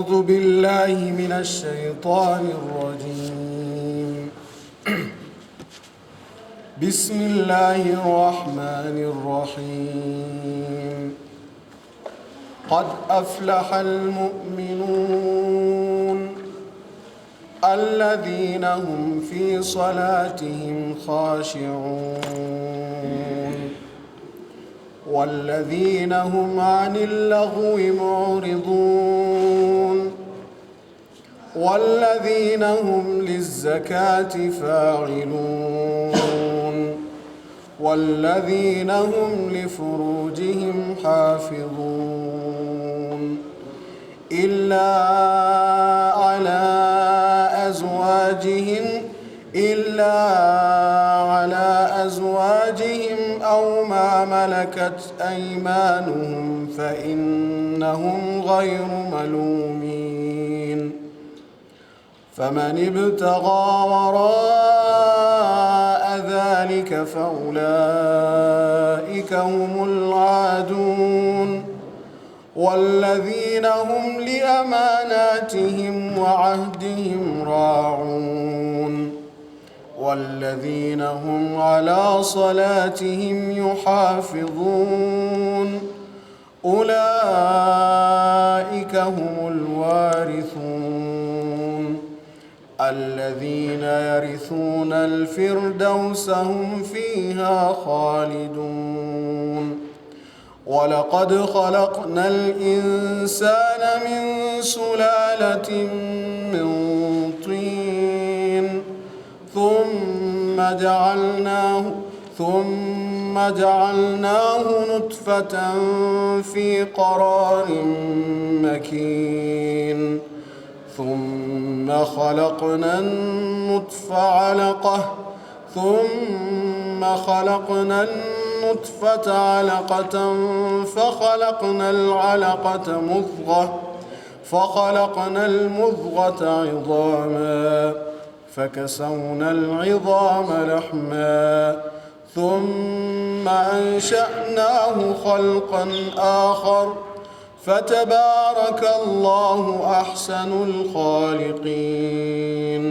أعوذ بالله من الشيطان الرجيم. بسم الله الرحمن الرحيم. قد أفلح المؤمنون الذين هم في صلاتهم خاشعون والذين هم عن اللغو معرضون والذين هم للزكاة فاعلون والذين هم لفروجهم حافظون إلا على أزواجهم أو ما ملكت أيمانهم فإنهم غير ملومين. فمن ابتغى وراء ذلك فأولئك هم العادون والذين هم لأماناتهم وعهدهم راعون والذين هم على صلاتهم يحافظون أولئك هم الوارثون الذين يرثون الفردوس هم فيها خالدون. ولقد خلقنا الإنسان من سلالة من طين ثم جعلناه نطفة في قرار مكين ثم خلقنا النطفة علقة فخلقنا المضغة عظاما فكسونا العظام لحما ثم أنشأناه خلقا آخر فتبارك الله أحسن الخالقين.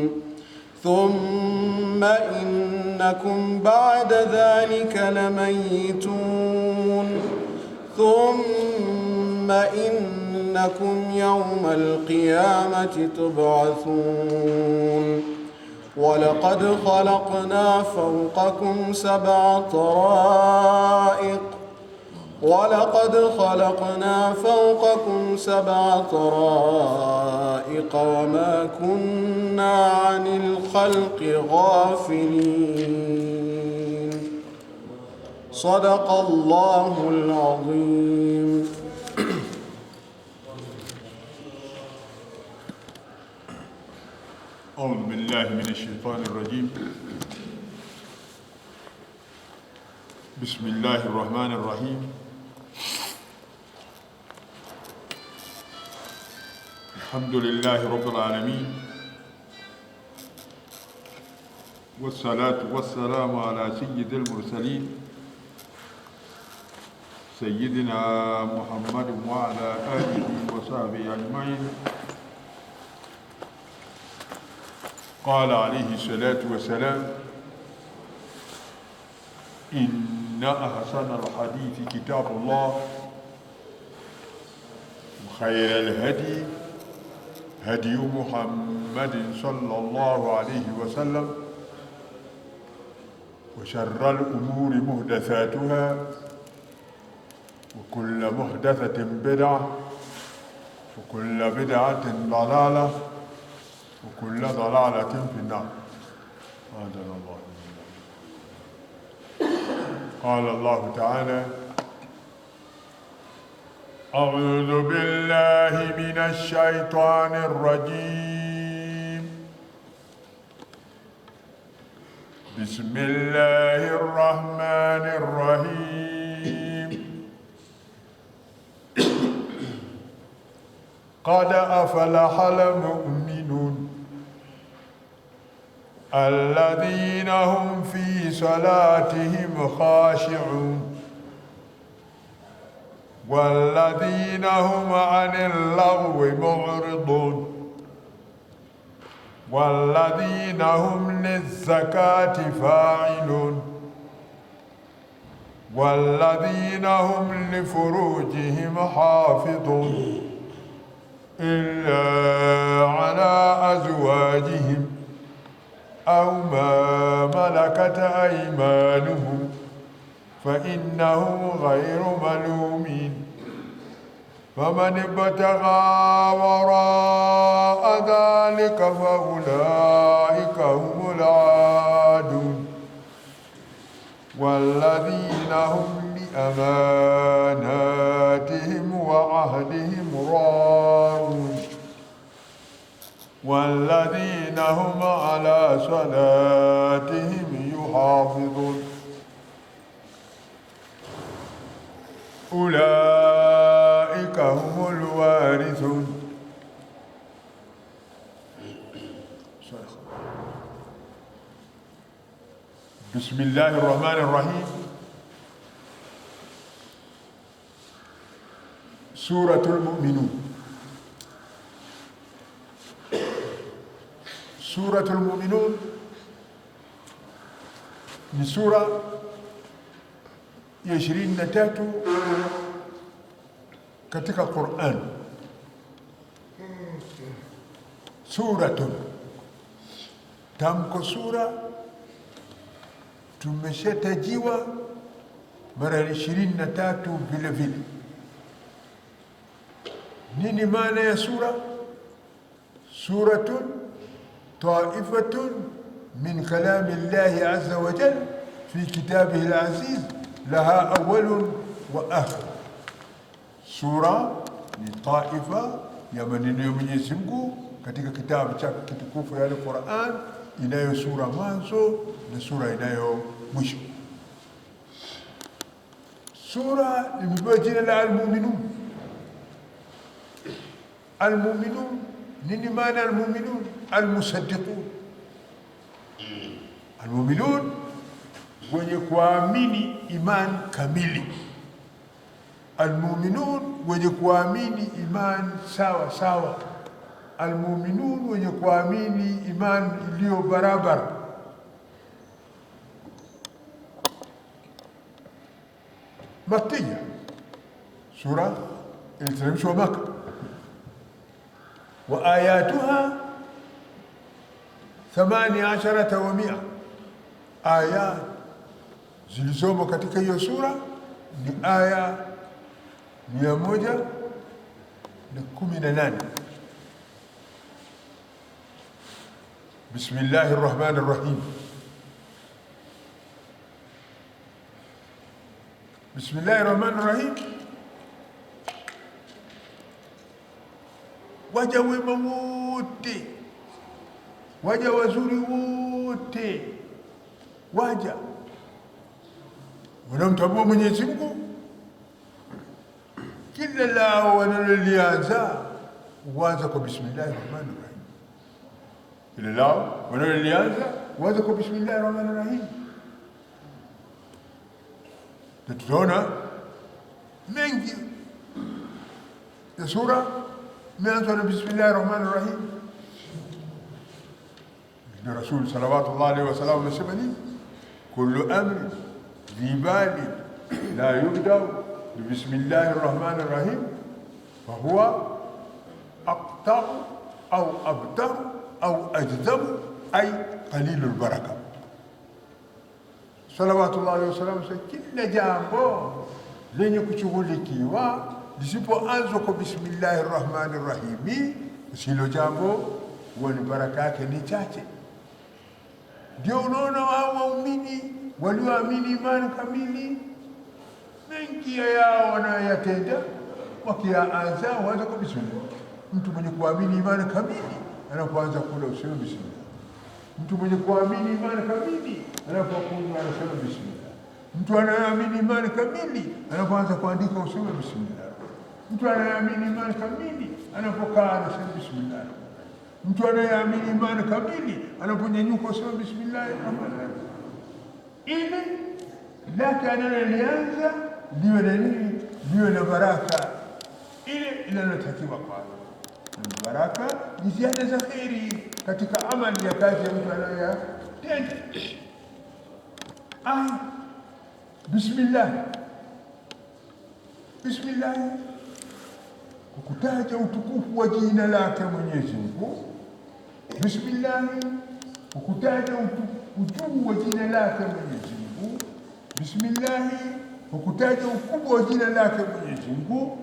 ثم إنكم بعد ذلك لميتون ثم إنكم يوم القيامة تبعثون. ولقد خلقنا فوقكم سبع طرائق وما كنا عن الخلق غافلين. صدق الله العظيم. أعوذ بالله من الشيطان الرجيم. بسم الله الرحمن الرحيم. الحمد لله رب العالمين والصلاة والسلام على سيد المرسلين سيدنا محمد وعلى آله وصحبه أجمعين. قال عليه الصلاة والسلام: إن أحسن الحديث كتاب الله وخير الهدي هدي محمد صلى الله عليه وسلم وشر الأمور محدثاتها وكل محدثة بدعة وكل بدعة ضلالة وكل ضلالة في النار. آذنا الله. قال الله تعالى: أعوذ بالله من الشيطان الرجيم. بسم الله الرحمن الرحيم. قد أفلح المؤمنون الذين هم في صلاتهم خاشعون والذين هم عن اللغو معرضون والذين هم للزكاة فاعلون والذين هم لفروجهم حافظون إلا على أزواجهم أو ما ملكت أيمانهم فإنهم غير ملومين فمن ابتغى وراء ذلك فأولئك هم العادون والذين هم لأماناتهم وعهدهم راعون والذين هم على صلاتهم يحافظون أولئك هم الوارثون. بسم الله الرحمن الرحيم. سورة المؤمنون. سورة المؤمنون ni sura ya 23 katika Qur'an. Suratun, tamko sura tumeshatajiwa mara 23 vile vile. Nini maana ya sura? Suratun taifatun min kalami Allahi azza wa jalla fi kitabihi al-aziz laha awwalun wa akhir. Sura ni taifa ya maneno ya Mwenyezi Mungu katika kitabu chake kitukufu ya Qur'an, inayo sura mwanzo na sura inayo mwisho. Sura imepewa jina la Al-Mu'minun. Al-Mu'minun, nini maana Al-Mu'minun? Al-Musaddiqun. Al-Mu'minun wenye kuamini imani kamili. Al-Mu'minun wenye kuamini imani sawa sawa. Al-Mu'minun wenye kuamini imani iliyo barabara. Makkiya, sura iliteremshwa Maka. Wa ayatuha 18 wa 100. Aya zilizomo katika hiyo sura ni aya 118. Bismillahir Rahmanir Rahim. Bismillahir Rahmanir Rahim. Waja wema wote, waja wazuri wote, waja wanamtambua Mwenyezi Mungu, kila lao wanalolianza huanza kwa Bismillahir Rahmanir Rahim. Kila lao wanalolianza huanza kwa Bismillahir Rahmanir Rahim. Na tutaona mengi ya sura imeanzwa na Bismillahir Rahmanir Rahim. Ndio Rasul sallallahu alaihi wasallam amesema nini? Kullu amri dhi bali la yubda bi Bismillahir Rahmanir Rahim fa huwa aqta au abtar au ajdam ay qalilul baraka. Sallallahu alaihi wasallam sema kila jambo lenye kushughulikiwa lisipoanzwa kwa Bismillahir Rahmanir Rahim, silo jambo huwa ni baraka yake ni chache. Ndio unaona wao waumini walioamini imani kamili mengi yao wanayatenda wakianza huanza kwa Bismillah. Mtu mwenye kuamini imani kamili anapoanza kula useme Bismillah. Mtu mwenye kuamini imani kamili anapokunywa anasema Bismillah. Mtu anayeamini imani kamili anapoanza kuandika useme Bismillah. Mtu anayeamini imani kamili anapokaa anasema Bismillah. Mtu anayeamini imani kamili anaponyanyuka useme Bismillahirrahmanirrahim. Ili lake analolianza liwe na nini? liwe na baraka ile inalotakiwa kwalo. Baraka ni ziada za kheri katika amali ya kazi ya mtu anayoyatenda. Bismillah, bismillah, kukutaja utukufu wa jina lake Mwenyezi Mungu. Bismillah, kukutaja ujuu wa jina lake Mwenyezi Mungu. Bismillah, kukutaja ukubwa wa jina lake Mwenyezi Mungu,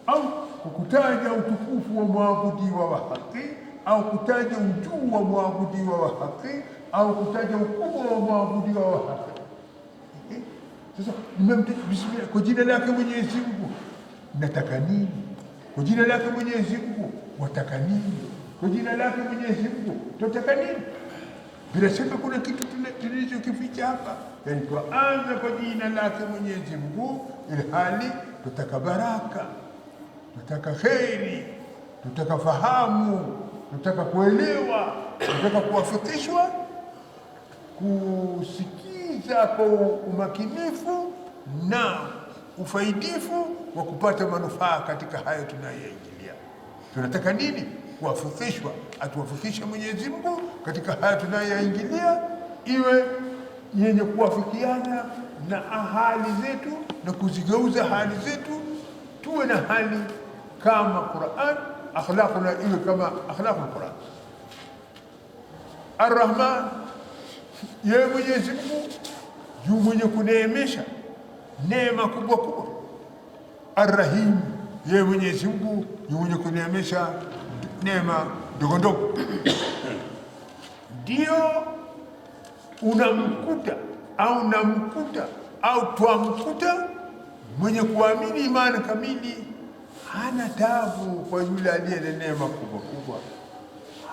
au kukutaja utukufu wa mwabudiwa wa haki, au kutaja ujuu wa mwabudiwa wa haki, au kutaja ukubwa wa mwabudiwa wa haki. Sasa bismillah, kwa jina lake Mwenyezi Mungu nataka nini? Kwa jina lake Mwenyezi Mungu wataka nini? Kwa jina lake Mwenyezi Mungu tutaka nini? Bila shaka kuna kitu tulichokificha hapa. Yani tuanza kwa jina lake Mwenyezi Mungu, ili hali tutaka baraka, tutaka kheri, tutaka fahamu, tutaka kuelewa, tutaka kuwafikishwa, kusikiza kwa umakinifu na ufaidifu wa kupata manufaa katika hayo tunayoingilia. Tunataka nini? Kuwafikishwa, atuwafikishe Mwenyezi Mungu katika haya tunayoingilia, iwe yenye kuwafikiana na hali zetu na kuzigeuza hali zetu, tuwe na hali kama Qur'an, akhlaquna iwe kama akhlaqul Qur'an. Ar-Rahman, yeye Mwenyezi Mungu yu mwenye kuneemesha neema kubwa kubwa. Ar-Rahim, yeye Mwenyezi Mungu yu mwenye kuneemesha neema ndogo ndogo. Ndio unamkuta au namkuta au twamkuta mwenye kuamini imani kamili hana tabu kwa yule aliye na neema kubwa kubwa,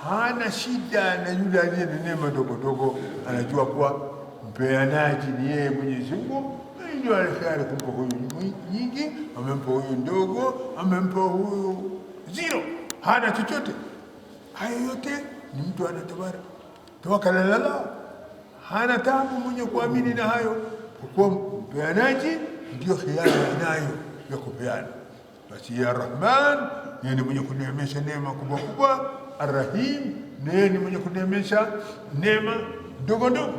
hana shida na yule aliye na neema ndogo ndogo. Anajua kuwa mpeanaji ni yeye Mwenyezi Mungu, ndio alifanya kumpa huyu nyingi, amempa huyu ndogo, amempa huyu zero, hana chochote. Hayo yote ni mtu anatabaraka tawakkala ala Allah, hana tabu mwenye kuamini na hayo, kwa kuwa mpeanaji ndio khiari inayo ya kupeana. Basi ya Rahman, yeye ni mwenye kuneemesha neema kubwa kubwa. Ar-Rahim, yeye ni mwenye kuneemesha neema ndogo ndogo.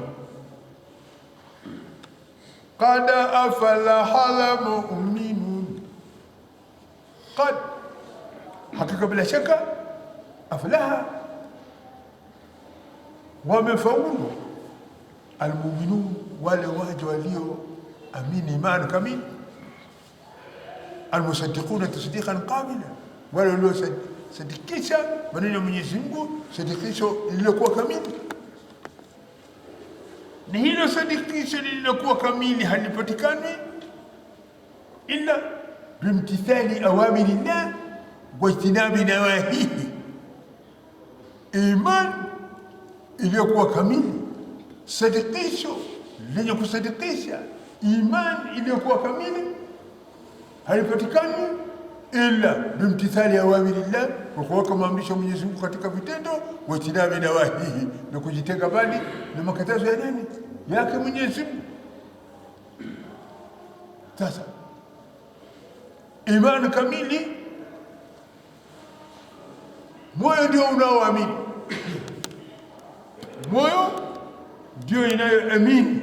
Qad aflaha al-mu'minun, qad, hakika bila shaka, aflaha, wamefaulu, almuminun, wale waja walio amini imani kamili, almusaddiquna tasdiqan qabila, wale walio sadikisha maneno ya Mwenyezi Mungu sadikisho lililokuwa kamili. Na hilo sadikisho lililokuwa kamili halipatikani illa bimtithali awamirillah wa ijtinabi nawahihi. Imani iliyokuwa kamili, sadikisho lenye kusadikisha imani iliyokuwa kamili halipatikani illa bimtithali awamirillah, kwa kuweka maamrisho ya Mwenyezi Mungu katika vitendo, wa ijtinabi nawahihi, na kujitenga mbali na makatazo ya nani? Yake Mwenyezi Mungu. Sasa imani kamili, moyo ndio unaoamini, moyo ndio inayoamini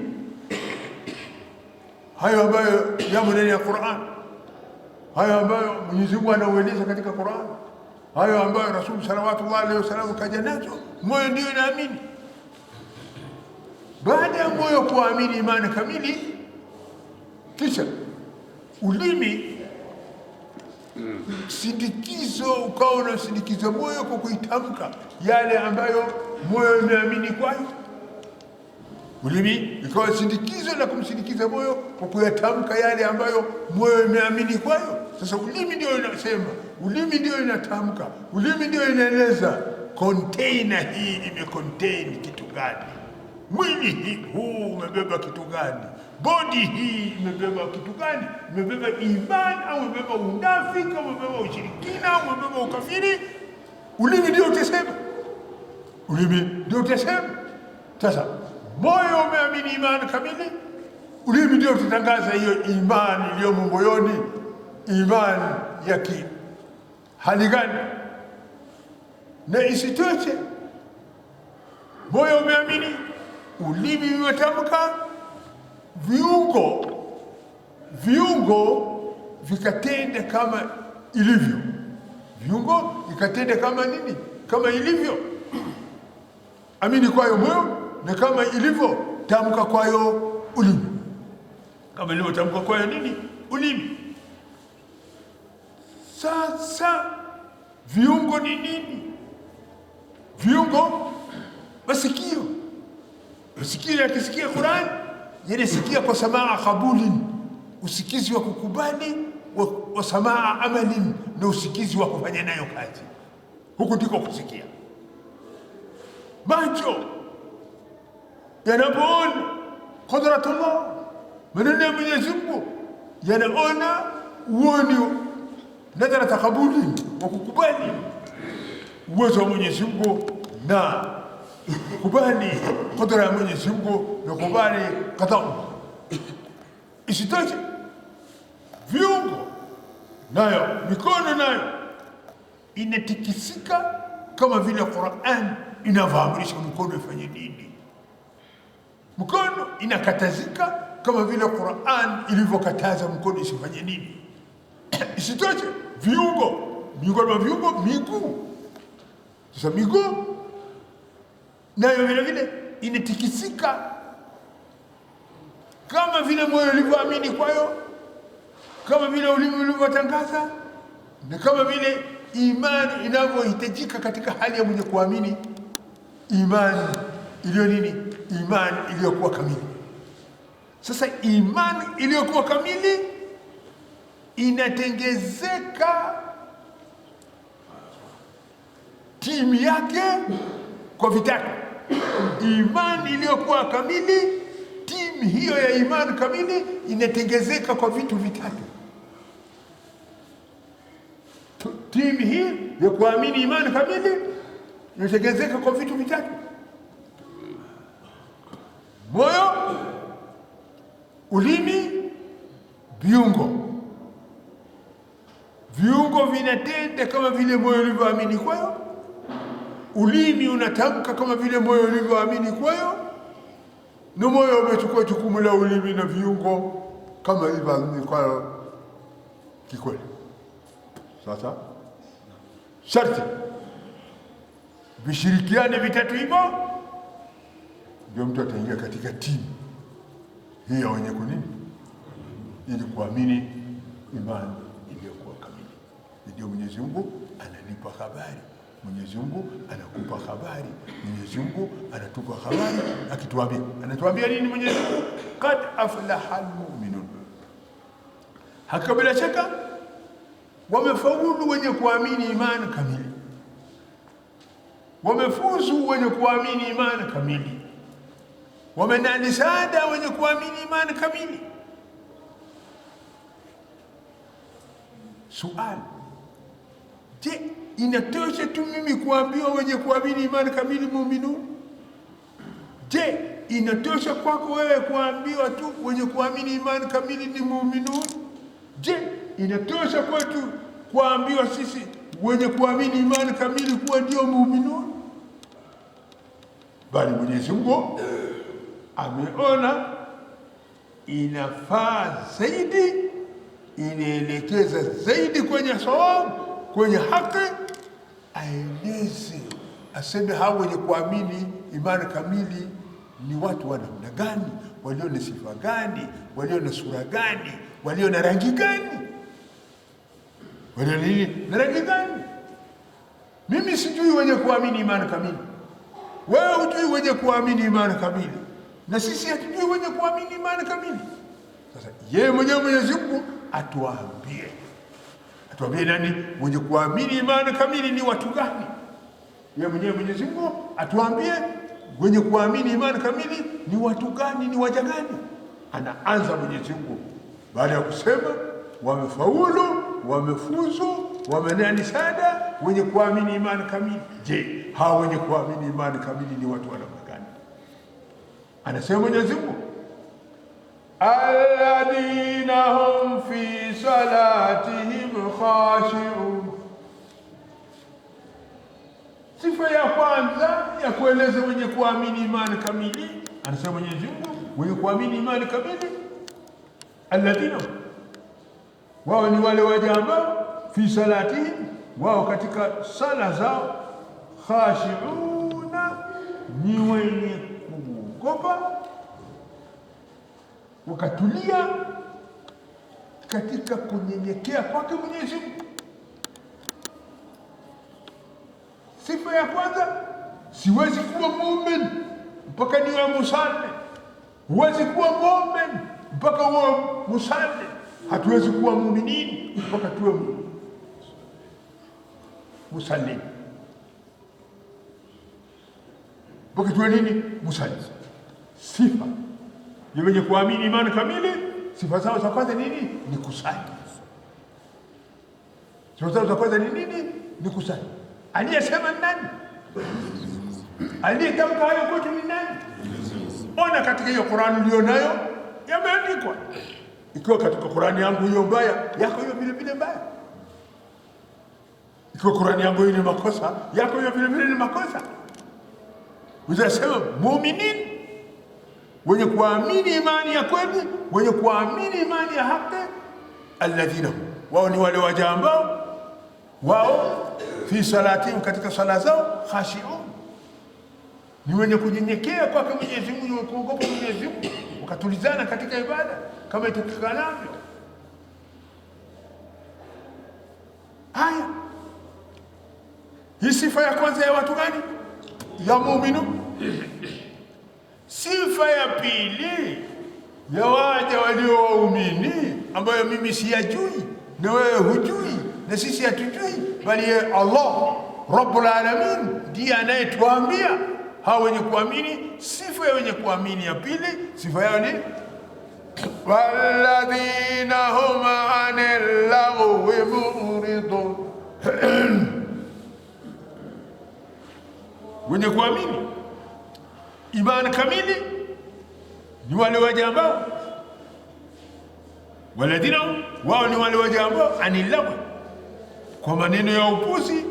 hayo ambayo yamo ndani ya Qur'an, hayo ambayo Mwenyezi Mungu anaueleza katika Qur'an, hayo ambayo Rasul sallallahu alaihi wasallam kaja nazo. Moyo ndio inaamini. Baada ya moyo kuamini imani kamili, kisha ulimi sindikizo, ukawa unasindikiza moyo kwa kuitamka yale ambayo moyo umeamini kwayo. Ulimi ikawa sindikizo la kumsindikiza moyo kwa kuyatamka yale ambayo moyo umeamini kwayo. Sasa ulimi ndio inasema, ulimi ndio inatamka, ulimi ndio inaeleza container hii imecontain kitu gani, mwili huu umebeba kitu gani, body hii imebeba kitu gani, imebeba imani au imebeba unafiki au imebeba ushirikina au imebeba ukafiri. Ulimi ndio utasema, ulimi ndio utasema. Sasa moyo umeamini imani kamili, ulimi ndio utatangaza hiyo imani iliyomo moyoni. Imani ya hali gani? Na isitoshe moyo umeamini, ulimi umetamka, viungo vikatenda kama ilivyo. Viungo vikatenda kama nini? Kama ilivyo. Amini kwayo moyo, na kama ilivyo tamka kwayo ulimi. Kama ilivyo tamka kwayo nini? Ulimi. Sasa viungo ni nini? Viungo, masikio. Masikio yakisikia Qur'an, yanasikia kwa samaa qabulin, usikizi wa kukubali, wa samaa amalin, na usikizi wa kufanya nayo kazi. Huku ndiko kusikia. Macho yanapoona qudratullah, maneno ya Mwenyezi Mungu, yanaona uoni nadhara takabuli, wa kukubali uwezo wa Mwenyezi Mungu na kubali qudra ya Mwenyezi Mungu na kubali qada. Isitoshe viungo nayo, mikono nayo inatikisika kama vile Qur'an inavyoamrisha mkono ifanye nini. Mkono inakatazika kama vile Qur'an ilivyokataza mkono isifanye nini. Isitoshe viungo, miongoni mwa viungo, miguu. Sasa miguu nayo vile vile inatikisika kama vile moyo ulivyoamini kwayo, kama vile ulimi ulivyotangaza, na kama vile imani inavyohitajika katika hali ya mwenye kuamini. Imani iliyo nini? Imani iliyokuwa kamili. Sasa imani iliyokuwa kamili inatengezeka timu yake kwa vitatu. Imani iliyokuwa kamili, timu hiyo ya imani kamili inatengezeka kwa vitu vitatu. Timu hii ya kuamini imani kamili inatengezeka kwa vitu vitatu: moyo, ulimi, viungo. Viungo vinatenda kama vile moyo ulivyoamini kwayo, ulimi unatamka kama vile moyo ulivyoamini kwayo, na moyo umechukua jukumu la ulimi na viungo kama ilivyoamini kwayo kikweli. Sasa sharti vishirikiane vitatu hivyo, ndio mtu ataingia katika timu hii ya wenye kunini, ili kuamini imani iliyokuwa kamili. Ndio Mwenyezi Mungu ananipa habari, Mwenyezi Mungu anakupa habari, Mwenyezi Mungu anatupa habari, akituambia, anatuambia nini Mwenyezi Mungu? Qad aflaha almu'minun, hakika bila shaka wamefaulu wenye kuamini imani kamili, wamefuzu wenye kuamini imani kamili, wamenali saada wenye kuamini imani kamili. Suali, je, inatosha tu mimi kuambiwa wenye kuamini imani kamili muuminu? Je, inatosha kwako wewe kuambiwa tu wenye kuamini imani kamili ni muuminu? Je, inatosha kwetu kuambiwa sisi wenye kuamini imani kamili kuwa ndio muuminu? Bali Mwenyezi Mungu ameona inafaa zaidi, inaelekeza zaidi kwenye sawabu, kwenye haki, aeleze, aseme hao wenye kuamini imani kamili ni watu wa namna gani, walio na sifa gani, walio na sura gani, walio na rangi gani, walio na rangi gani. Mimi sijui wenye kuamini imani kamili, wewe hujui wenye kuamini imani kamili, na sisi hatujui wenye kuamini imani kamili. Sasa yeye mwenyewe Mwenyezi Mungu atuambie nani mwenye kuamini imani kamili ni watu gani. Yeye mwenyewe Mwenyezi Mungu atuambie wenye kuamini imani kamili ni watu gani, ni waja gani. Anaanza Mwenyezi Mungu baada ya kusema wamefaulu, wamefuzu, wamenali sada wenye kuamini imani kamili. Je, hao wenye kuamini imani kamili ni watu wa namna gani? Anasema Mwenyezi Mungu alladhina hum fi salatihim khashi'un. Sifa ya kwanza ya kueleza wenye kuamini imani kamili, anasema Mwenyezi Mungu wenye kuamini imani kamili, alladhina, wao ni wale waja ambao fi salatihim, wao katika sala zao, khashi'una, ni wenye kuogopa, wakatulia katika kunyenyekea kwake Mwenyezi Mungu. Sifa ya kwanza, siwezi kuwa muumini mpaka niwe musalli. Huwezi kuwa muumini mpaka uwe musalli. Hatuwezi kuwa muumini mpaka tuwe musalli. Mpaka tuwe nini? Musalli. Sifa ya wenye kuamini imani kamili, sifa zao za kwanza nini? Ni kusali. Sifa zao za kwanza ni nini? Ni kusali. Aliyesema nani? Aliyetamka hayo kwetu ni nani? Ona katika hiyo Qur'ani ulionayo yameandikwa. Ikiwa katika Qur'ani yangu hiyo mbaya, yako hiyo vile vile mbaya. Ikiwa Qur'ani yangu hiyo ni makosa, yako hiyo vile vile ni makosa. Unasema muuminin, wenye kuamini imani ya kweli, wenye kuamini imani ya haki, alladhina, wao ni wale waja ambao wao fi salatihim, katika sala zao, khashi'un, ni wenye kunyenyekea kwake Mwenyezi Mungu, kuogopa Mwenyezi Mungu, wakatulizana katika ibada kama itakikanavyo. Haya, hii sifa ya kwanza ya watu gani? Ya muuminu. Sifa ya pili ya waja walio waumini, ambayo mimi siyajui na wewe hujui na sisi hatujui, bali Allah Rabbul Alamin ndiye anayetuambia hao wenye kuamini. Sifa ya wenye kuamini ya pili, sifa yao ni walladhina hum anil lagwi muridun. Wenye kuamini imani kamili ni wale waja ambao, walladhina, wao ni wale waja ambao anil lagwi, kwa maneno ya upuzi,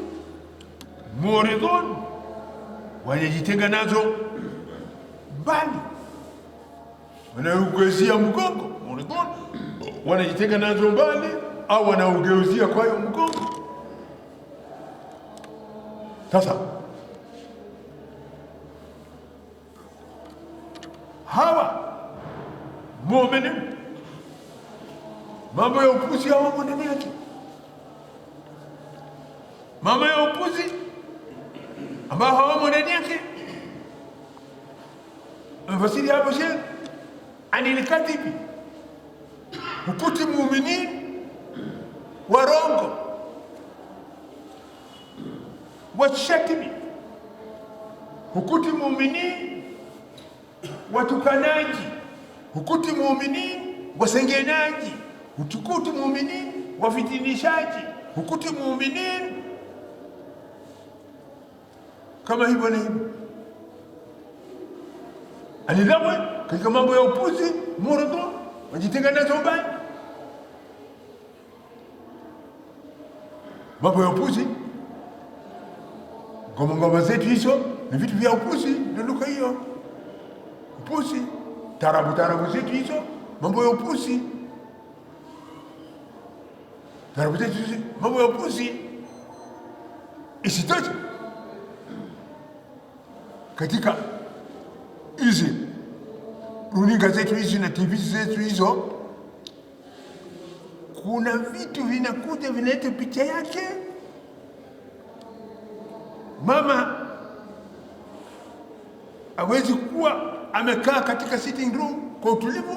muridun, wanajitenga nazo mbali, wanaugezia mgongo. Muridun, wanajitenga nazo mbali au wanaugeuzia kwa hiyo mgongo. Sasa hawa muumini, mambo ya upuzi hawamo ndani yake. Mambo ya upuzi ambao hawamo ndani yake, mfasiri hapo Sheikh anil kadhibi, hukuti muuminin warongo, washatimi, hukuti muuminin watukanaji, hukuti muuminin wasengenaji, hukuti muuminin wafitinishaji, hukuti muuminin kama hivyo na hivyo. Anilawe katika mambo ya upuzi, muridun, wajitenga nazo mbali. Mambo ya upuzi, ngoma zetu hizo ni vitu vya upuzi, ndio lugha hiyo. Upuzi, tarabu zetu hizo, mambo ya upuzi. Tarabu zetu hizo, mambo ya upuzi. Isitoshe, katika hizi runinga zetu hizi na TV zetu hizo, kuna vitu vinakuja vinaleta picha yake. Mama hawezi kuwa amekaa katika sitting room kwa utulivu,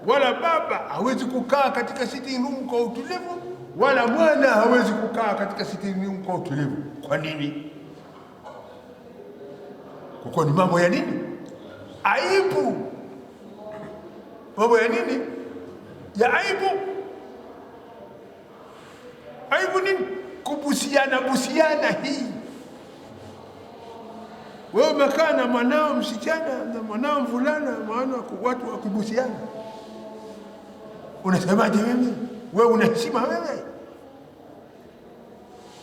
wala baba hawezi kukaa katika sitting room kwa utulivu, wala mwana hawezi kukaa katika sitting room kwa utulivu. Kwa nini? Kwa kuwa ni mambo ya nini? Aibu. Mambo ya nini? Ya aibu. Aibu nini? Kubusiana hii. Wewe umekaa na mwanao msichana na mwanao mvulana, maana watu wakibusiana, Unasemaje wewe? Wewe una heshima wewe?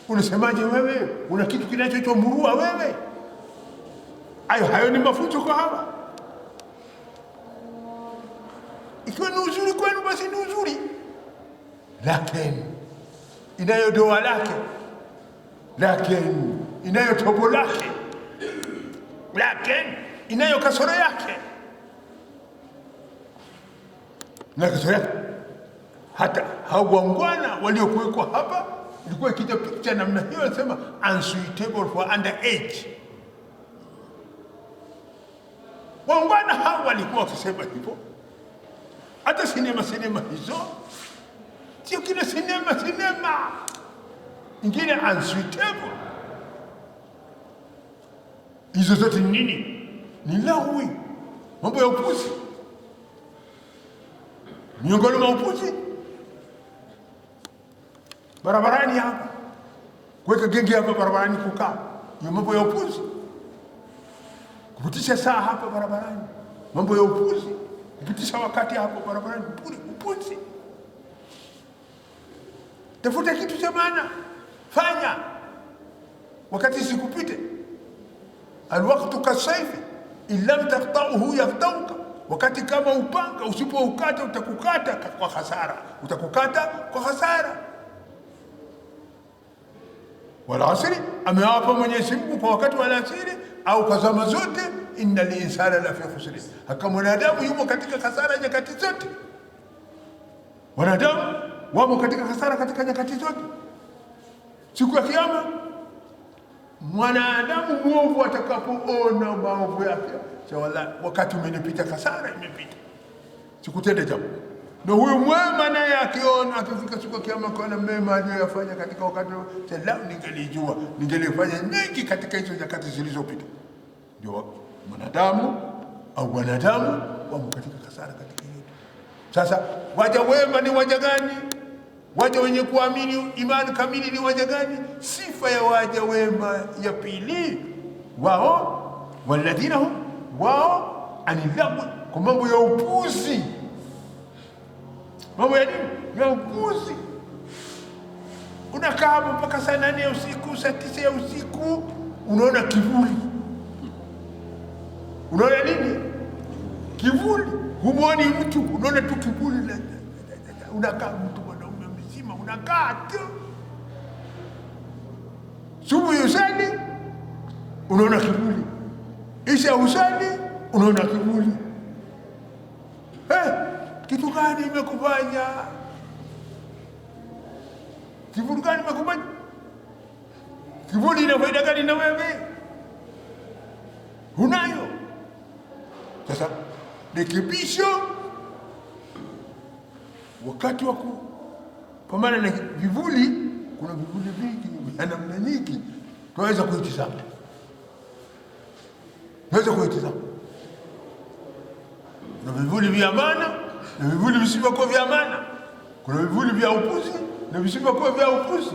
Unasemaje wewe? Una kitu kinachoitwa murua wewe? Hayo ni mafunzo kwa hawa. Ikiwa ni uzuri kwenu basi ni uzuri, lakini inayo doa lake, lakini inayo tobo lake, lakini inayo kasoro yake. Na kasoro yake hata hawangwana waliokuwekwa hapa, ilikuwa ikija picha namna hiyo nasema unsuitable for underage. Wangwana hao walikuwa wakisema hivyo. Hata sinema hizo sio kila sinema ingine unsuitable. Hizo zote nini? Ni lawi, mambo ya upuzi. Miongoni mwa upuzi barabarani hapa, kuweka genge hapa barabarani, kukaa, ni mambo ya upuzi. Kupitisha saa hapa barabarani, mambo ya upuzi. Kupitisha wakati hapo barabarani, upuzi. Tafuta kitu cha maana, fanya wakati sikupite. Alwaqtu kasayfi in lam taqta'uhu yaqta'uka, wakati kama upanga, usipoukata utakukata kwa hasara, utakukata kwa hasara. Wal asri, amewapa Mwenyezi Mungu kwa wakati wa alasiri au kwa zama zote, innal insana lafi khusr, hakika mwanadamu yumo katika hasara nyakati zote. Wanadamu wamo katika hasara katika nyakati zote. Siku ya Kiyama mwanadamu mwovu atakapoona maovu yake, wala wakati umenipita, hasara imepita, sikutenda jambo. Na huyo mwema naye akiona, akifika siku ya Kiyama kwa mema aliyofanya katika wakati lao, ningelijua, ningelifanya mengi katika hizo nyakati zilizopita. Ndio mwanadamu au wanadamu wamo katika hasara katika hiyo. Sasa waja wema ni waja gani? Waja wenye kuamini imani kamili ni waja gani? Sifa ya waja wema ya pili, wao walladhina hum, wao anilagwi, kwa mambo ya upuzi. Mambo ya nini? Ya upuzi. Unakaa hapo mpaka saa 8 ya usiku, saa 9 ya usiku, unaona kivuli. Unaona nini? Kivuli. Humuoni mtu, unaona tu kivuli. Unakaa mtu mwanaume mzima, unakaa tu. Subuhi usali, unaona kivuli. Isha usali, unaona kivuli. Kitu gani imekufanya? Kivuli gani imekufanya? Kivuli ina faida gani na wewe? Unayo. Sasa rekebisho wakati wa kupambana na vivuli. Kuna vivuli vingi na namna nyingi tunaweza kuitizama. Kuna vivuli vya maana na vivuli visivyokuwa vya maana. Kuna vivuli vya upuzi na visivyokuwa vya upuzi.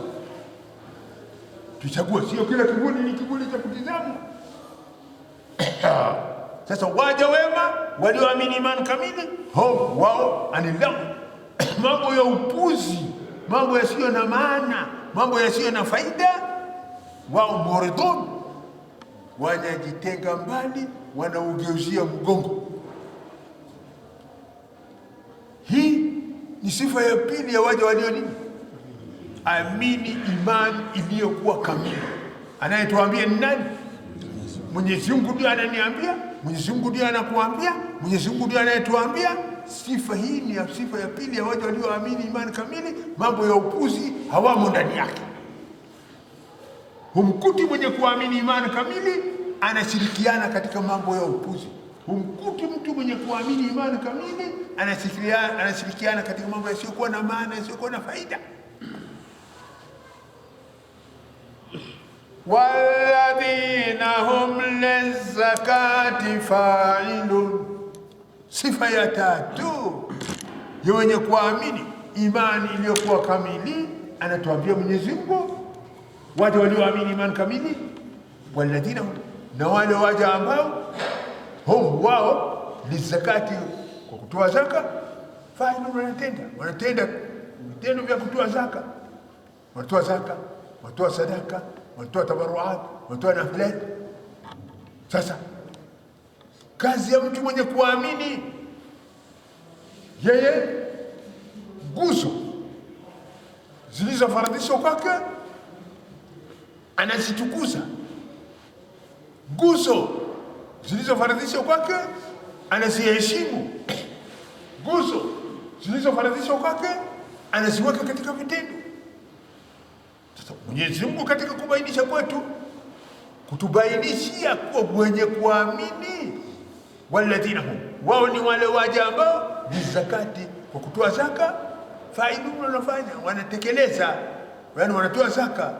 Tuchague, sio kila kivuli ni kivuli cha kutizama. Sasa waja wema walioamini imani kamili, wao anilamu mambo ya upuzi, mambo yasiyo na maana, mambo yasiyo na faida, wao muridun, wanajitenga mbali, wanaugeuzia mgongo. Hii ni sifa ya pili ya waja walio nini? Amini imani iliyokuwa kamili. Anayetuambia ni nani? Mwenyezi Mungu ndiye ananiambia, Mwenyezi Mungu ndiye anakuambia, Mwenyezi Mungu ndiye anayetuambia. Sifa hii ni sifa ya pili ya waja walioamini imani kamili. Mambo ya upuzi hawamo ndani yake. Humkuti mwenye kuamini imani kamili anashirikiana katika mambo ya upuzi. Humkuti mtu mwenye kuamini imani kamili anashirikiana katika mambo yasiyokuwa na maana, yasiyokuwa na faida. Walladhina hum lizakati fa'ilun. Sifa ya tatu ya wenye kuamini imani iliyokuwa kamili, anatuambia Mwenyezi Mungu, waja walioamini imani kamili, walladhina hum, na wale waja ambao hum wao lizakati, kwa kutoa zaka, Failun wanatenda vitendo vya kutoa zaka, wanatoa zaka, wanatoa sadaka, wanatoa tabaruat, wanatoa nafilat. Sasa kazi ya mtu mwenye kuamini, yeye nguzo zilizofaradhishwa kwake anazitukuza, nguzo zilizofaradhishwa kwake anaziheshimu, nguzo zilizofaradhishwa kwake anaziweka katika vitendo. Sasa Mwenyezi Mungu katika kubainisha kwetu, kutubainishia kuwa wenye kuamini, walladhina hum, wao ni wale waja ambao bizakati, kwa kutoa zaka, failun, wanafanya wanatekeleza, yani wanatoa zaka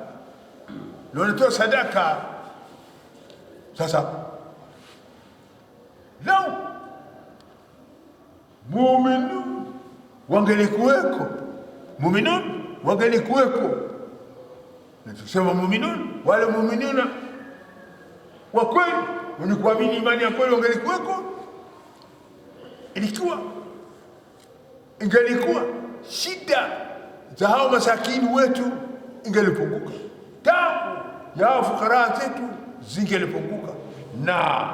na wanatoa sadaka. Sasa lau mu'minun wangelikuweko, mu'minun wangelikuweko, na tukisema mu'minun, wale mu'minuna wa kweli wenye kuamini imani ya kweli wangelikuweko, ingelikuwa shida za hao masakini wetu ingelipunguka, tabu ya hao fukara zetu zingelipunguka, na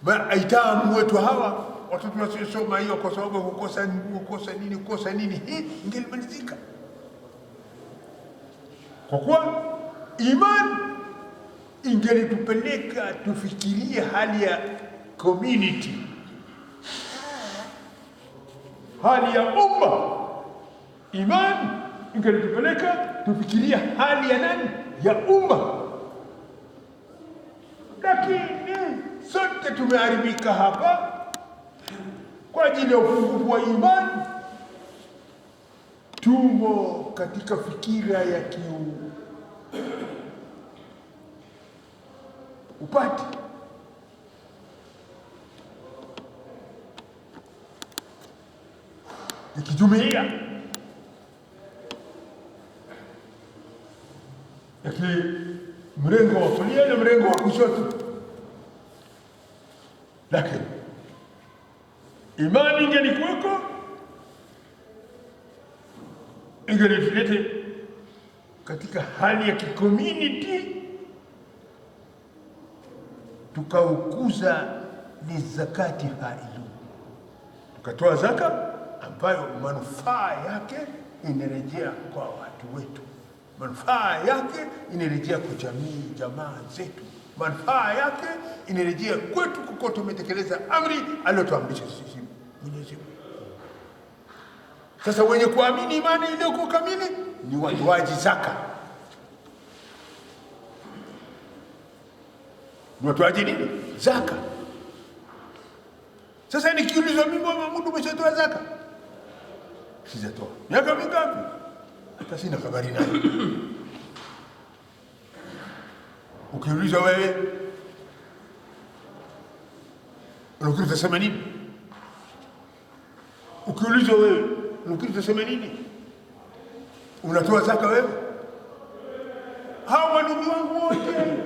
maitamu wetu hawa watoto wasiosoma hiyo kwa sababu kukosa nini, hii ingelimalizika. Kwa kuwa imani ingelitupeleka tufikirie hali ya community, hali ya umma. Imani ingelitupeleka tufikirie hali ya nani? Ya umma. Lakini sote tumeharibika hapa kwa ajili ya upungufu wa imani. Tumo katika fikira ya upati, ya kijumuiya, ya mrengo wa kulia na mrengo wa kushoto. Lakini imani ingelikuweko, ingelitulete katika hali ya kikomuniti, tukaukuza ni zakati failu, tukatoa zaka ambayo manufaa yake inarejea kwa watu wetu, manufaa yake inarejea kwa jamii, jamaa zetu, manufaa yake inarejea kwetu kuko tumetekeleza amri aliyotuamrisha sisi Mwenyezi Mungu. Sasa wenye kuamini imani iliyokuwa kamili ni watoaji zaka. Ni watoaji nini? Zaka. Sasa nikiulizwa mimi, Mahmud, umeshatoa zaka? Sijatoa. Miaka mingapi? Hata sina habari nayo. Ukiulizwa wewe, unafikiri utasema nini? Ukiulizwa wewe, unafikiri utasema nini? Unatoa zaka wewe? Hawa ndugu wangu wote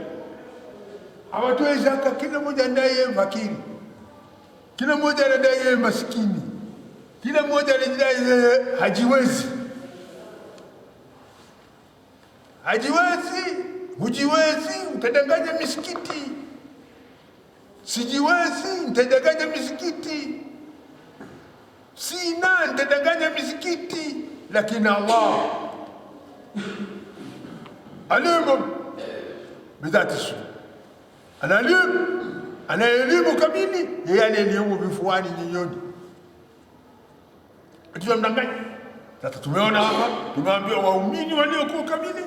hawatoi zaka, kila mmoja anadai yeye fakiri, kila mmoja anadai yeye maskini, kila mmoja anadai yeye hajiwezi. Hajiwezi, hujiwezi, utadanganya misikiti. Sijiwezi, nitadanganya misikiti. Sina, nitadanganya misikiti. Lakini Allah alimu bidhati sudur, ana elimu kamili, yeye ana elimu vifuani nyoyoni. Tunamdanganya. Sasa tumeona hapa, tumeambiwa waumini waliokuwa kamili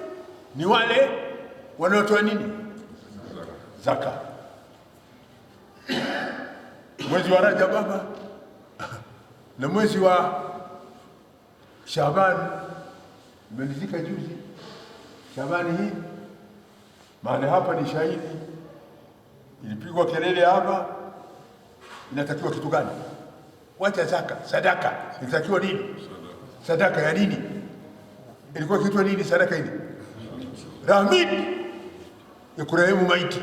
ni wale wanaotoa nini? Zaka. Mwezi wa Rajab baba na mwezi wa Shaaban umelizika juzi. Shaabani hii maana hapa ni shahidi, ilipigwa kelele hapa. Inatakiwa kitu gani? Wacha zaka, sadaka. Inatakiwa nini? Sadaka ya nini? Ilikuwa kitu nini sadaka hili? Rahmit ya kurehemu maiti.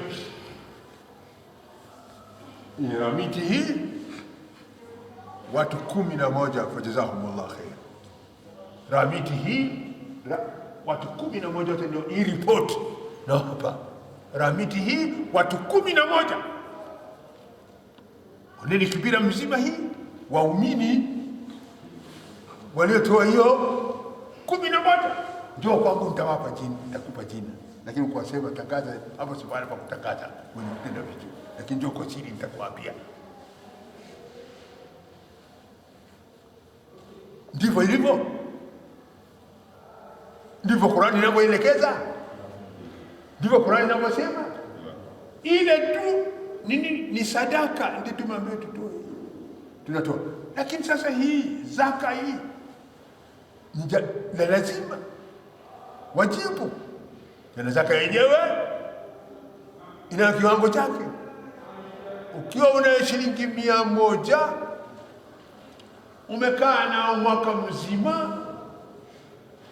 Ni rahmiti hii watu 11, fajazahumullah khair. Ramiti hii watu 11 wote ndio hii report na hapa ramiti hii watu 11 ndio kibira mzima hii waumini waliotoa hiyo 11 ndio kwangu nitawapa jina, nitakupa jina, lakini kwa sema tangaza hapo si bwana pa kutangaza mwenye kutenda vitu, lakini ndio kwa siri nitakwambia. Ndivyo ilivyo, ndivyo Qur'ani inavyoelekeza, ndivyo Qur'ani inavyosema. Ile tu ni sadaka ndio tumeambiwa tutoe, tunatoa. Lakini sasa hii zaka hii ni lazima wajibu, na zaka yenyewe ina kiwango chake. Ukiwa una shilingi 100 umekaa na mwaka mzima,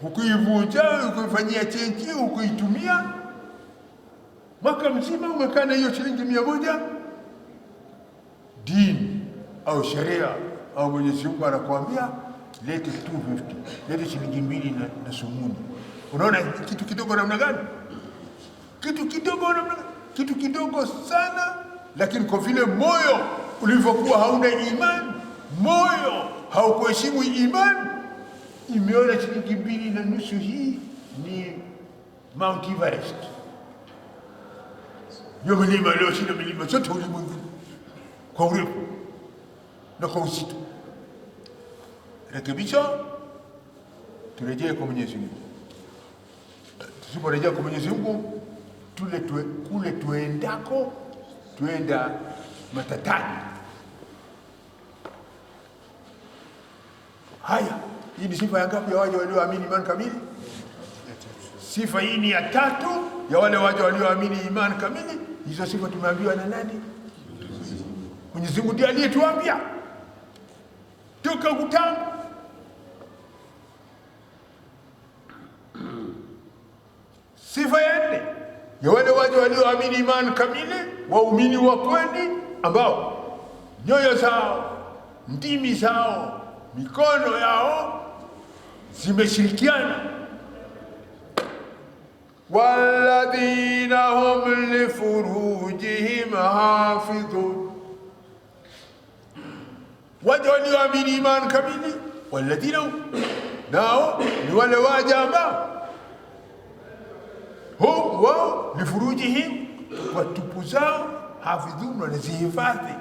ukuivunja, ukifanyia chenji, ukuitumia mwaka mzima, umekaa na hiyo shilingi 100, dini au sheria au Mwenyezi Mungu anakuambia lete 250, lete shilingi 2 na sumuni. Unaona kitu kidogo namna gani? Kitu kidogo namna gani? Kitu kidogo sana, lakini kwa vile moyo ulivyokuwa hauna imani, moyo haukuheshimu imani, imeona shilingi 2.5 hii ni Mount Everest. Yo milima leo shinda milima zote ulimwengu kwa urefu na kwa uzito. Rekebisha, turejee kwa Mwenyezi Mungu. Tusiporejea kwa Mwenyezi Mungu, kule tuendako, tuenda matatani. Haya, hii ni sifa ya ngapi ya waja walioamini imani kamili? Sifa hii ni ya 3 ya wale waja walioamini imani kamili. Hizo sifa tumeambiwa na nani? Mwenyezi Mungu ndiye aliyetuambia toka kutangu. Sifa ya 4 ya wale waja walioamini imani kamili, waumini wa kweli, ambao nyoyo zao, ndimi zao, mikono yao zimeshirikiana. Walladhina hum li furujihim hafidhun, waja walioamini imani kamili. Walladhina nao ni wale waja ambao hum wao li furujihim, kwa tupu zao, hafidhun, wanazihifadhi,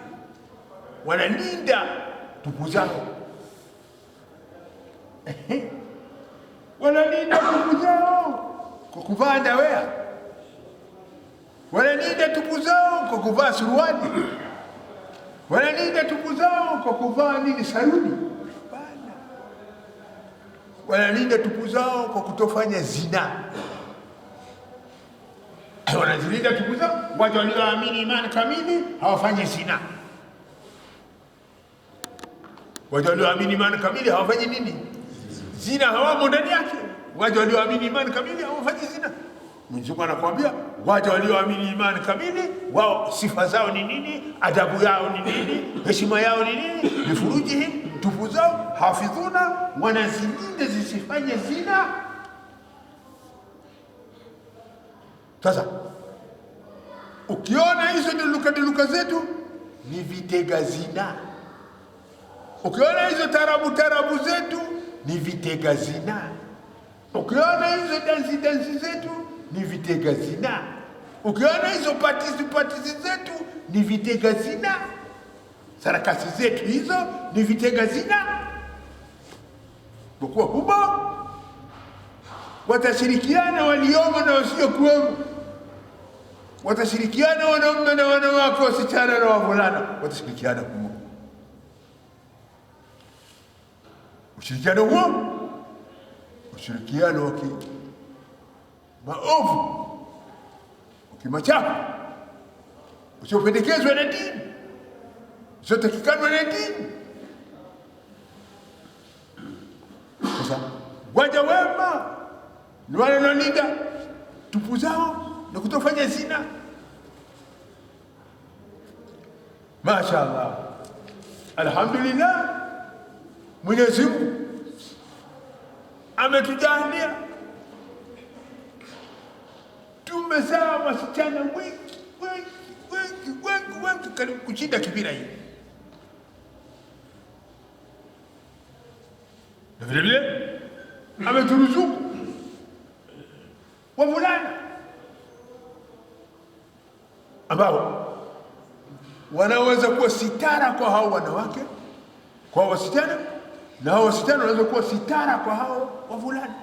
wanalinda tupu zao. Wanalinda tupu zao kwa kuvaa ndawea, wanalinda tupu zao kwa kuvaa suruali, wanalinda tupu zao kwa kuvaa nini, saruni. Hapana, wanalinda tupu zao kwa kutofanya zina. Wanazilinda tupu zao. Watu walioamini imani kamili hawafanyi zina. Watu walioamini imani kamili hawafanyi nini? Zina, hawamo ndani yake. Watu walioamini imani kamili hawafanyi zina. Mwenyezi Mungu anakuambia watu walioamini imani kamili, wao sifa zao ni nini? Adabu yao ni nini? Heshima yao ni nini? Li furujihim, tupu zao, hafidhuna, wanazilinda zisifanye zina. Sasa ukiona hizo diluka zetu ni vitega zina, ukiona hizo tarabu zetu ni vitega zina, ukiona hizo dansi zetu ni vitega zina, ukiona hizo patisi zetu ni vitega zina, sarakasi zetu hizo ni vitega zina. Kwa kuwa humo watashirikiana waliomo na wasiokuwemo, watashirikiana wanaume na wanawake, wasichana na wavulana, watashirikiana humo. Ushirikiano huo, ushirikiano wa maovu, ukimachafu, usiopendekezwa na dini, usiotakikanwa na dini. Sasa waja wema ni wale wanaolinda tupu zao na kutofanya zina. Mashaallah, alhamdulillah, Mwenyezi Mungu ametujalia tumezaa wasichana wengi karibu kushinda kibira hii, na vile vile ameturuzuku wavulana ambao wanaweza kuwa sitara kwa hao wanawake, kwa wasichana, na hao wasichana wanaweza kuwa sitara kwa hao wavulana.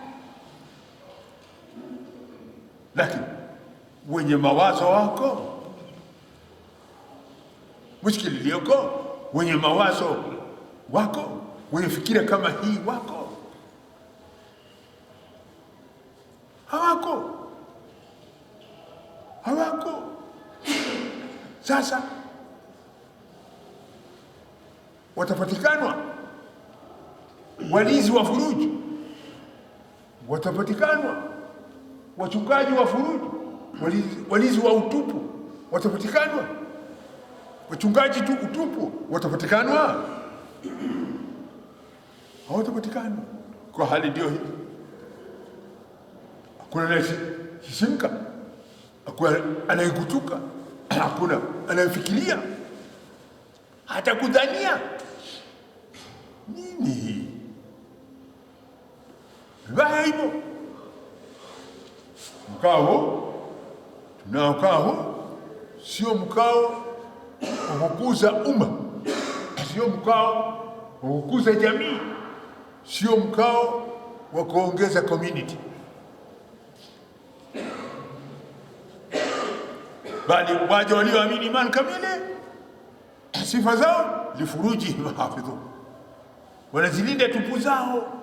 Lakini wenye mawazo wako, mushkili iliyoko, wenye mawazo wako, wenye fikira kama hii wako, hawako. Sasa watapatikanwa walinzi wa furuji, watapatikanwa wachungaji wa furuji, walinzi wa utupu watapatikanwa, wachungaji tu utupu watapatikanwa, hawatapatikanwa. Kwa hali ndio hii, hakuna anayeshimka, hakuna anayekutuka, hakuna anayefikiria hata kudhania nini vibaya hivyo. Mkao tunaokao sio mkao wa kukuza umma, sio mkao wa kukuza jamii, sio mkao wa kuongeza community, bali waja walioamini imani kamili, sifa zao lifuruji mahafidhu, wanazilinda tupu zao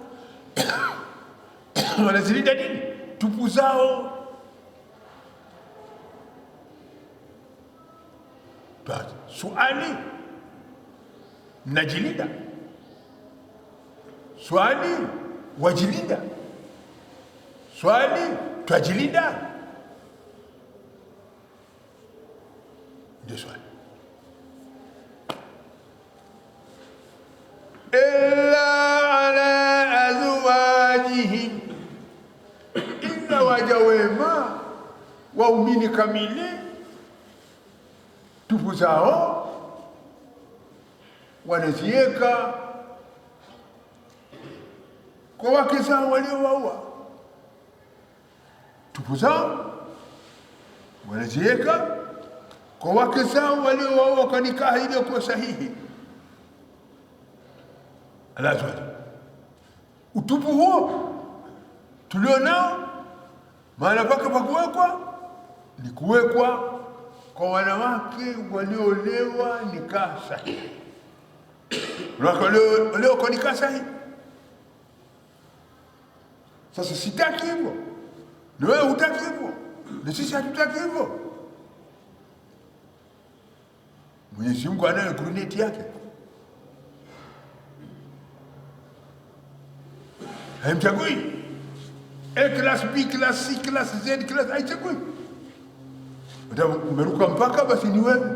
wanazilinda nini? Tupu zao. Basi swali, mnajilinda? Swali, wajilinda? Swali, twajilinda? Ndio swali. Illa ala azwajihim, illa waja wema waumini kamili, tupu zao wanaziweka kwa wake zao waliowaua. Tupu zao wanaziweka kwa wake zao waliowaua kwa nikaha iliyokuwa sahihi. Alazwaji, utupu huo tulionao maana pake pa kuwekwa ni kuwekwa kwa wanawake walioolewa nikaha sahihi, wanawake waliolewa kwa nikaha sahihi. Sasa sitaki hivyo, na wewe hutaki hivyo, na sisi hatutaki hivyo. Mwenyezi Mungu anayo guruneti yake, haimchagui A class, B class, C class, Z class, haichagui. Ndio umeruka mpaka basi ni wewe,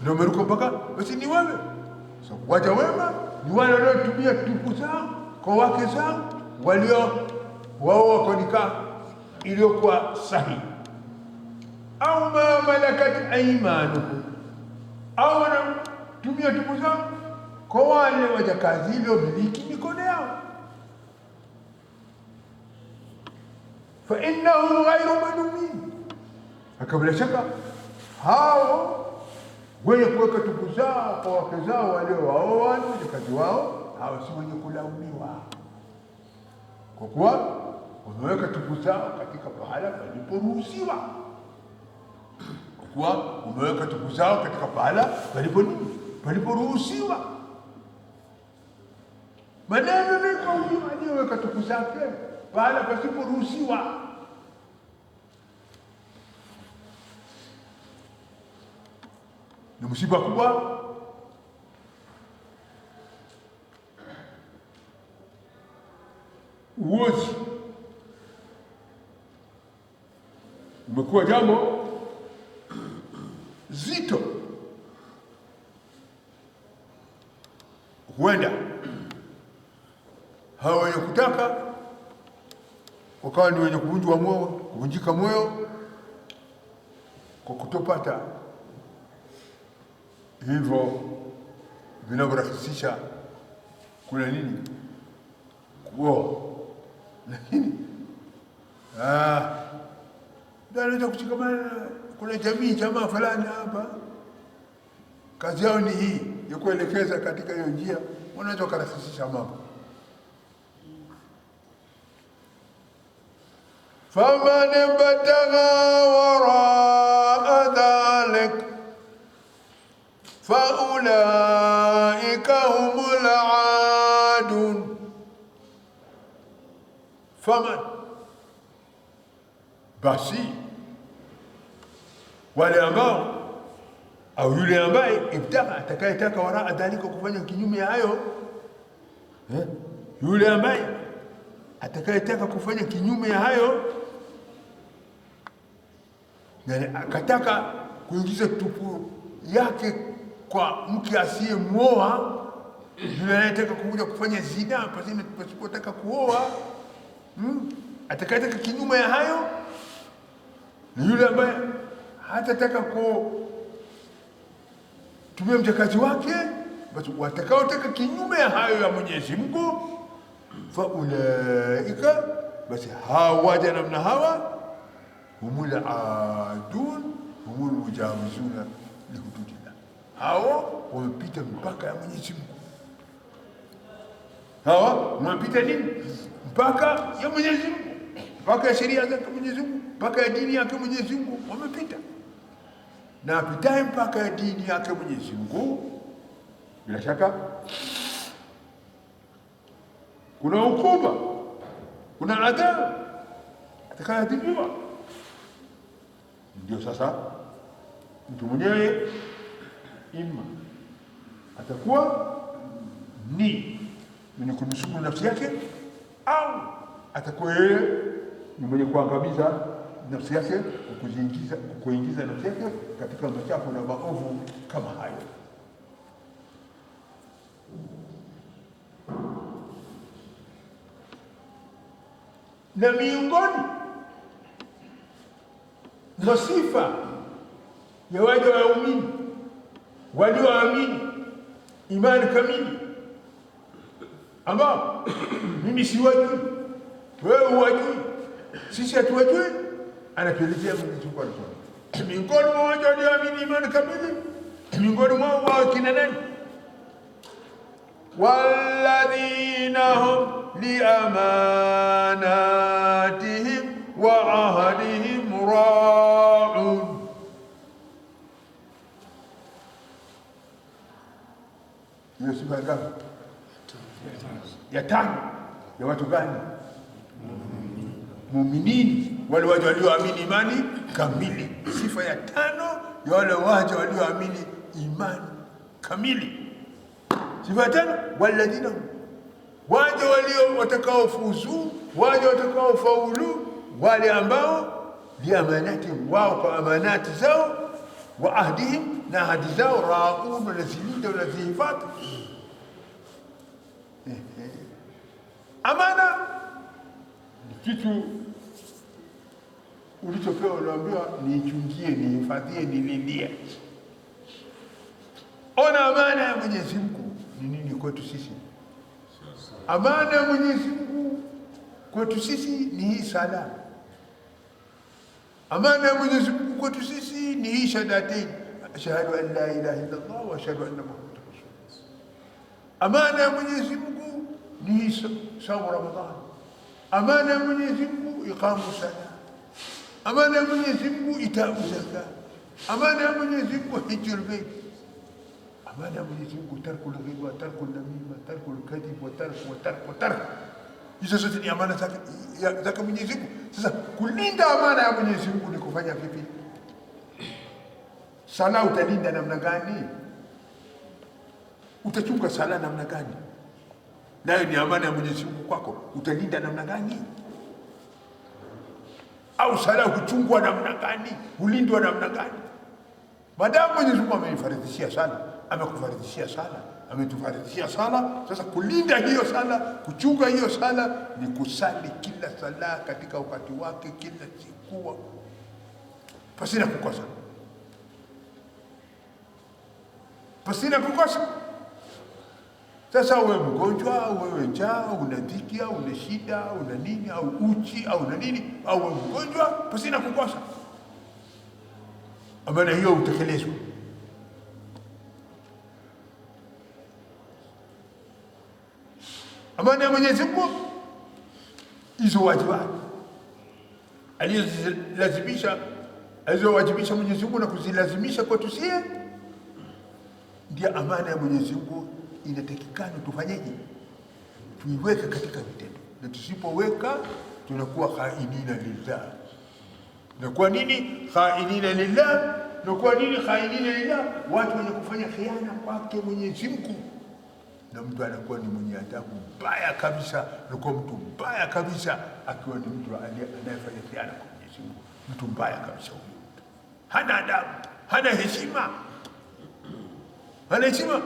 ndio umeruka mpaka basi ni wewe. So waja wema ni wale waliotumia tupu zao kwa wake zao walio wao kwa nikah iliyokuwa sahihi, au ma malakat aymanuhum, au wanatumia tupu zao kwa wale wajakazi waliomiliki mikono yao. Fa innahu ghayru malumin, bila shaka hao wenye kuweka tupu zao kwa wake zao waliowaoa wajakazi wao, hao si wenye kulaumiwa, kwa kuwa wameweka tupu zao katika pahala paliporuhusiwa, kwa kuwa wameweka tupu zao katika pahala paliporuhusiwa. Maneno ni kauli aliyoweka tupu zake pahala pasiporuhusiwa. Ni msiba kubwa. Uozi umekuwa jambo zito tukawa ni wenye kuvunjwa moyo, kuvunjika moyo kwa kutopata hivyo vinavyorahisisha kuna nini kuoa. Lakini ndio anaweza kushikamana. Kuna jamii jamaa fulani hapa kazi yao ni hii ya kuelekeza katika hiyo njia, wanaweza kurahisisha mambo. faman batagha waraa dhalik faulaika humul aadun. Faman, basi wale ambao au yule ambaye ibtagha, atakayetaka waraa dhalika, kufanya kinyume ya hayo, yule ambaye atakayetaka kufanya kinyume ya hayo, yani akataka kuingiza tupu yake kwa mke asiyemuoa, yule anayetaka kuja kufanya zina pasipotaka kuoa, atakayetaka kinyume ya hayo, ni yule ambaye hatataka kutumia mjakazi wake. Basi watakaotaka kinyume ya hayo ya Mwenyezi Mungu, faulaika, basi hawa waja namna hawa, humul aadun humul mujawizuna lihududillah, hao wamepita mpaka ya Mwenyezi Mungu. Hawa wamepita nini? Mpaka ya Mwenyezi Mungu, mpaka ya sheria zake Mwenyezi Mungu, mpaka ya dini yake Mwenyezi Mungu wamepita. Na apitaye mpaka ya dini yake Mwenyezi Mungu, bila shaka kuna hukumu, kuna adhabu atakayoadhibiwa. Ndio sasa mtu mwenyewe ima atakuwa ni mwenye kunusuru nafsi yake, au atakuwa yeye ni mwenye kuangamiza nafsi yake, kuingiza nafsi yake katika machafu na maovu kama hayo. Na miongoni mwa sifa ya waja waumini walioamini imani kamili, ambao mimi siwajui, wewe huwajui, sisi hatuwajui, anapelekea Mwenyezi Mungu anasema miongoni mwa waja walioamini imani kamili, miongoni mwao wao kina nani? walladhina hum liamanatihim wa ahdihim ra'un. Hiyo sifa ngapi? Ya tano. Ya watu gani? Muminini, wale waja walioamini imani kamili. Sifa ya tano ya wale waja walioamini imani kamili. Sifa ya tano, walladhina, waja walio watakaofuzu, waja watakaofaulu, wale ambao liamanati, wao kwa amanati zao, wa ahdihim, na ahadi zao, raun, wanazilinda, wanazihifadhi. Amana ni kitu ulichopewa, unaambiwa niichungie, nihifadhie, nilindie. Ona amana ya Mwenyezi Mungu ni nini kwetu sisi? Amana ya Mwenyezi Mungu kwetu sisi ni hii sala. Amana ya Mwenyezi Mungu kwetu sisi ni hii shahadatain, ashhadu an la ilaha illa Allah wa ashhadu anna Muhammadan rasulullah. Amana ya Mwenyezi Mungu ni hii saumu Ramadhan. Amana ya Mwenyezi Mungu iqamu sala. Amana ya Mwenyezi Mungu itau zakat. Amana ya Mwenyezi Mungu hijjul bayt. Amana ya Mwenyezi Mungu tarkul ghiba, tarkul namima, tarkul kadhib, wa tark. Hizo zote ni amana zake Mwenyezi Mungu. Sasa kulinda amana ya Mwenyezi Mungu ni kufanya vipi? Sala utalinda namna gani? Utachunga sala namna gani? Nayo ni amana ya Mwenyezi Mungu kwako, utalinda namna gani? Au sala huchungwa namna gani? Hulindwa namna gani? Madamu Mwenyezi Mungu amenifaridhishia sala, amekufaridhishia sala, ametufaradhishia sala. Sasa kulinda hiyo sala, kuchunga hiyo sala ni kusali kila sala katika wakati wake, kila siku pasina kukosa, pasina kukosa. Sasa uwe mgonjwa, wewe njaa, una dhiki au una shida, una nini, au uchi au una nini, au uwe mgonjwa, pasina kukosa, amana hiyo utekelezwe. Amana ya Mwenyezi Mungu hizo wajibati alizowajibisha Mwenyezi Mungu na kuzilazimisha kwetu sie, ndio amana ya Mwenyezi Mungu. Inatakikana tufanyeje? Tuiweke katika vitendo, na tusipoweka tunakuwa khainina lillah. Tunakuwa nini? Khainina lillah. Tunakuwa nini? Khainina lillah, watu wenye kufanya khiana kwake Mwenyezi Mungu. Na mtu anakuwa ni mwenye adabu mbaya kabisa, anakuwa mtu mbaya kabisa akiwa ni mtu anayefanya khiana kwa Mwenyezi Mungu. Mtu mbaya kabisa huyo, hana adabu, hana heshima, hana heshima.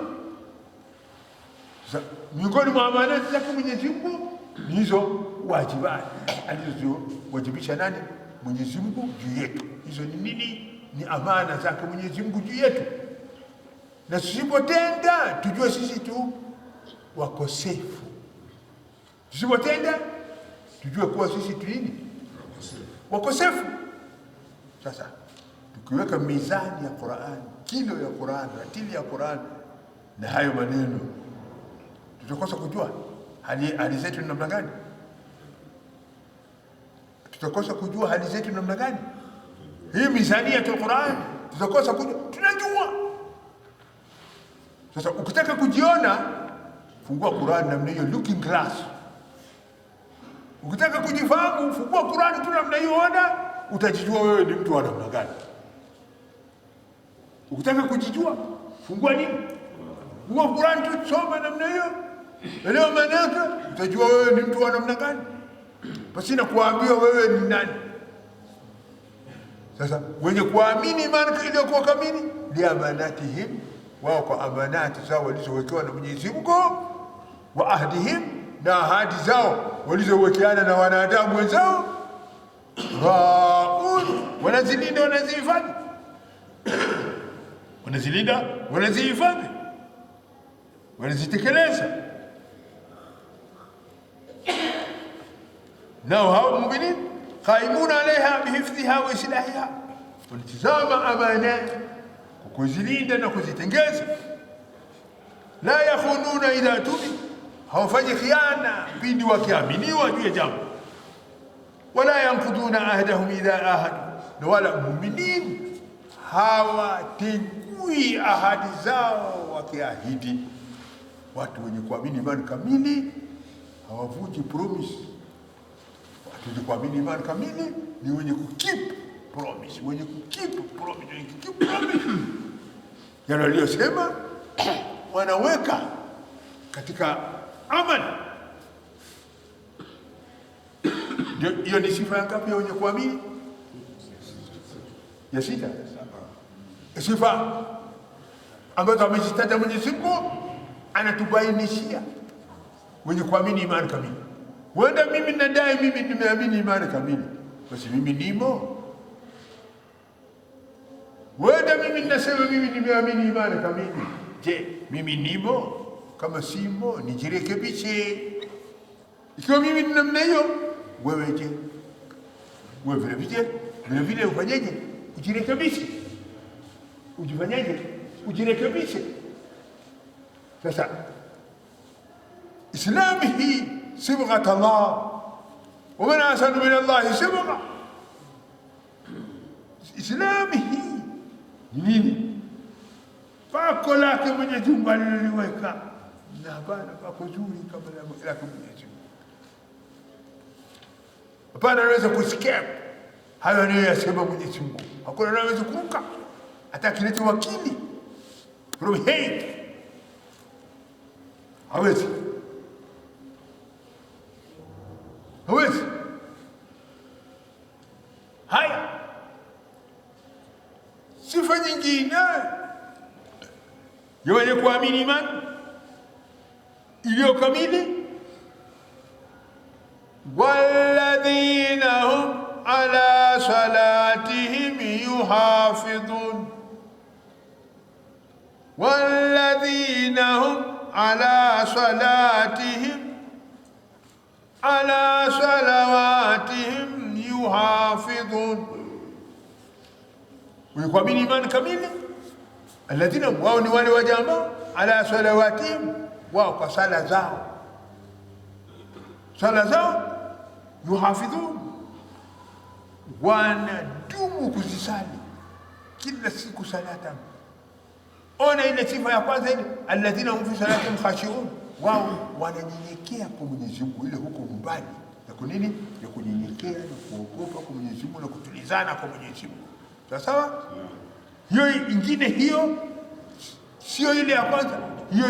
Miongoni mwa amana zake Mwenyezi Mungu ni hizo wajibati alizowajibisha nani? Mwenyezi Mungu juu yetu. Hizo ni nini? Ni amana zake Mwenyezi Mungu juu yetu, na tusipotenda tujue sisi tu wakosefu. Tusipotenda tujue kuwa sisi tu nini? Wakosefu. Sasa tukiweka mizani ya Qur'an, kilo ya Qur'an, ratili ya Qur'an na hayo maneno, tutakosa kujua hali zetu ni namna gani? Tutakosa kujua hali zetu ni namna gani? Hii mizani ya Qur'an tutakosa kujua, tunajua. Sasa ukitaka kujiona, fungua Qur'an namna hiyo, looking glass. Ukitaka kujifahamu, fungua Qur'an tu namna hiyo, ona, utajijua wewe ni mtu wa namna gani. Ukitaka kujijua, fungua nini? Fungua Qur'an tu, soma namna hiyo, elewa maana yake, utajua wewe ni mtu wa namna gani, pasina kuambiwa wewe ni nani. Sasa wenye kuamini imani iliyokuwa kamili, liamanatihim, wao kwa amanati zao walizowekewa na Mwenyezi Mungu, wa ahdihim, na ahadi zao walizowekeana na wanadamu wenzao, raun, wanazilinda, wanazihifadhi, wanazilinda, wanazihifadhi, wanazitekeleza. Nao hao muuminin qaimuna alaiha bihifdhiha wa islahiha, wanatizama amana kwa kuzilinda na kuzitengeza. La yakhununa idha tubi, hawafanyi khiana pindi wakiaminiwa juu ya jambo. Wala yanquduna ahdahum idha ahadu, na wala muuminin hawatengui ahadi zao wakiahidi. Watu wenye kuamini imani kamili hawavunji promise. Watu wenye kuamini imani kamili ni wenye kukeep promise, wenye kukeep promise, wenye kukeep promise. Yale aliyosema wanaweka katika amali. Hiyo ni sifa ya ngapi ya wenye kuamini? Ya sita. Sifa ambazo amezitaja Mwenyezi Mungu, anatubainishia wenye kuamini imani kamili. Wenda mimi nadai mimi nimeamini imani kamili, basi mimi nimo. Wenda mimi nasema mimi nimeamini imani kamili, je, mimi nimo? Kama simo, nijirekebishe. Ikiwa mimi ni namna hiyo, wewe je? Wewe vile vile ufanyeje? Ujirekebishe. Ujifanyeje? Ujirekebishe. Sasa Islami hii sibghat Allah, wa man ahsanu min Allah sibgha. Islami hii ni nini? Pako lake Mwenyezi Mungu aliloliweka, na hapana pako zuri kama lake Mwenyezi Mungu. Hapana anaweza kuescape hayo anayosema Mwenyezi Mungu. Hakuna anaweza kuruka hata kilete wakili from hate, hawezi. Hawezi. Haya, sifa nyingine ya wenye kuamini imani iliyo kamili. Walladhina hum ala salatihim yuhafidhun, walladhina hum ala salatihim ala salawatihim yuhafidhun. Kuamini imani kamili. Alladhina, wao ni wale waja ambao ala salawatihim, wao kwa sala zao yuhafidhun, wanadumu kuzisali kila siku salata. Ona ile sifa ya kwanza ile, alladhina hum fi salatihim khashi'un, wao wananyenyekea kwa Mwenyezi Mungu. Ile huko mbali ya kunini, ya kunyenyekea na kuogopa kwa Mwenyezi Mungu na kutulizana kwa Mwenyezi Mungu. Sawa? Hiyo ingine, hiyo sio ile ya kwanza. Hiyo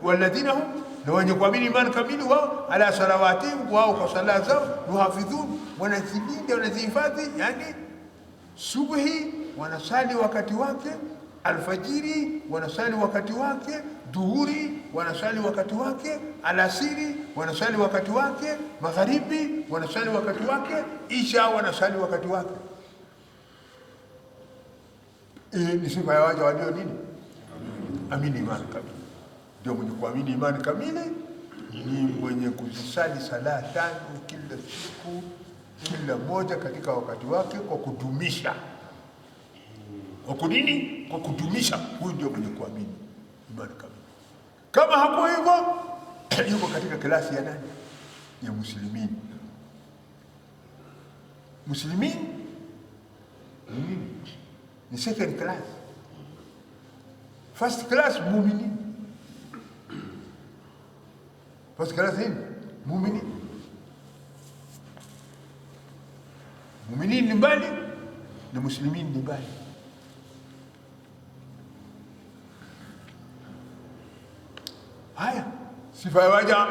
walladhina hum, na wenye kuamini imani kamili, wao ala salawatihim, wao kwa sala zao yuhafidhun, wanazilinda, wanazihifadhi. Yani subhi wanasali wakati wake, alfajiri wanasali wakati wake, dhuhuri wanasali wakati wake, alasiri wanasali wakati wake, magharibi wanasali wakati wake, isha wanasali wakati wake. Ni sifa ya waja walio nini? Amini imani kamili. Ndio mwenye kuamini imani kamili ni mwenye kuzisali sala 5 kila siku, kila moja katika wakati wake, kwa kudumisha. Kwa kunini? Kwa kudumisha. Huyu ndio mwenye kuamini imani kamili. Kama hapo hivyo, yuko katika klasi ya nani? Ya muslimin. Muslimin ni second class. First class muuminin. First class ni muuminin. Muuminin ni mbali na muslimin ni mbali. Haya, sifa ya waja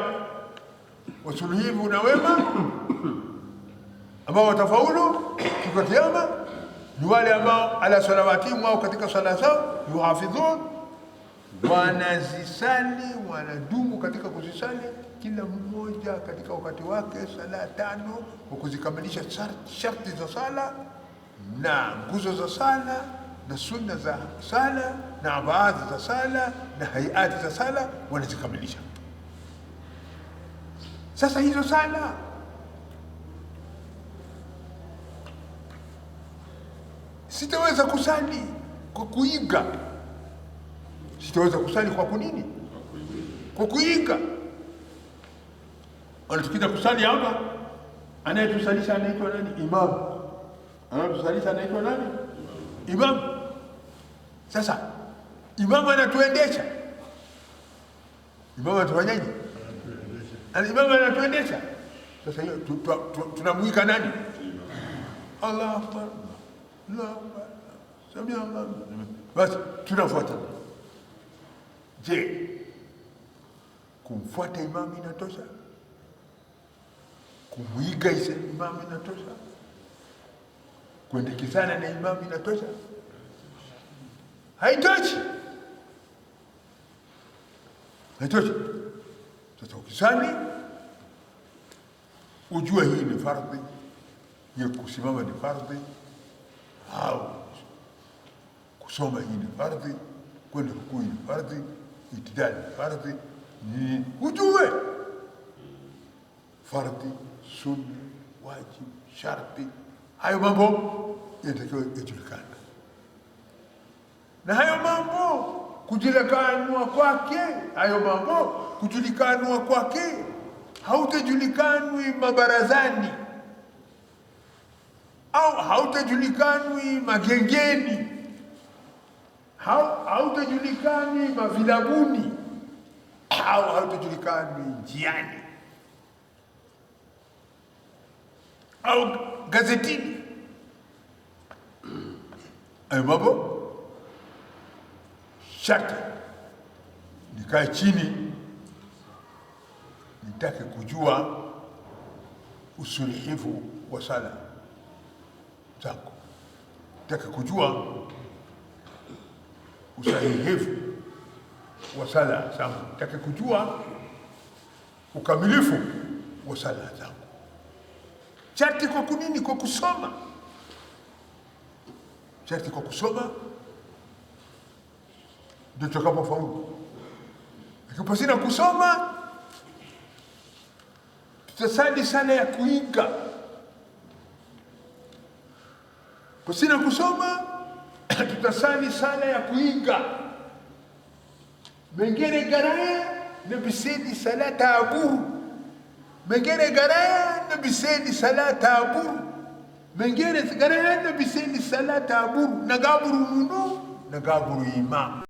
wasuluhivu na wema ambao watafaulu siku ya Kiyama ni wale ambao ala salawatihim, wao katika sala zao yuhafidhun, wanazisali, wanadumu katika kuzisali kila mmoja katika wakati wake, sala 5 kwa kuzikamilisha sharti za sala na nguzo za sala na sunna za sala na baadhi za sala na hayati za sala, wanazikamilisha. Sasa hizo sala sitaweza kusali kwa kuiga. Sitaweza kusali kwa kunini? Kwa kuiga. Wanatukita kusali hapa, anayetusalisha anaitwa nani? Imam. Anayetusalisha anaitwa nani? Imam. Sasa imam anatuendesha. Imam anatufanyaje? Imam anatuendesha. Sasa hiyo tunamwika nani? Allah Akbar. Basi tunafuata. Je, kumfuata imamu inatosha? Kumwiga imamu inatosha? Kuendekizana na imamu inatosha? Haitoshi. Haitoshi. Sasa ukisali ujue hii ni fardhi, hiyo kusimama ni fardhi, au kusoma hii ni fardhi, kwenda rukuu ni fardhi, itidali ni fardhi, ni ujue fardhi, sunna, wajibu, sharti. Hayo mambo yanatakiwa yajulikane, na hayo mambo kujulikanwa kwake, hayo mambo kujulikanwa kwake hautajulikanwi mabarazani au hautajulikanwi magengeni, hautajulikani mavilabuni, au hautajulikani njiani au gazetini. Hayo mambo sharti nikae chini nitake kujua usuluhivu wa sala zangu, nitake kujua usahihivu wa sala zangu, nitake kujua ukamilifu wa sala zangu. Sharti kwa kunini? Kwa kusoma. Sharti kwa kusoma ndio tutakapofaulu. Lakini pasina kusoma tutasali sala ya kuiga. Pasina kusoma tutasali sala ya kuiga. Mengine garaya nabiseni salata aburu, mengine garaya nabiseni salata aburu, mengine garaya nabiseni salata aburu, nagaburu mundu nagaburu imam.